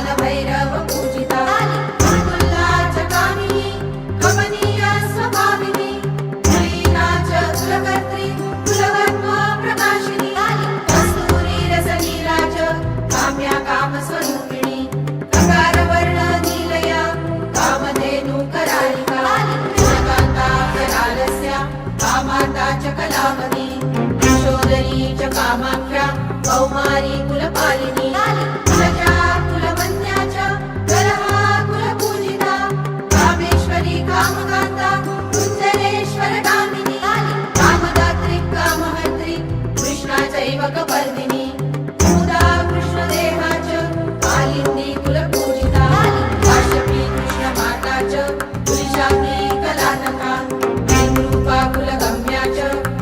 कालभैरव पूजिता मृदुला च कामिनी कमनीय स्वभाविनी कुलीना च कुलकर्त्री कुलवर्मा प्रकाशिनी कस्तूरी रसनीला च काम्या कामस्वरूपिणी ककारवर्ण नीलया कामधेनु करालिका कान्ता करालस्या कामाता च कलावती यशोदरी च कामाख्या कौमारी कुलपालिनी कुलजा कुलवन्या च कलहा कुलपूजिता कामेश्वरी कामकान्ता कुञ्जरेश्वर कामिनी कामदात्री कामहर्त्री कृष्णा चैव कपर्दिनी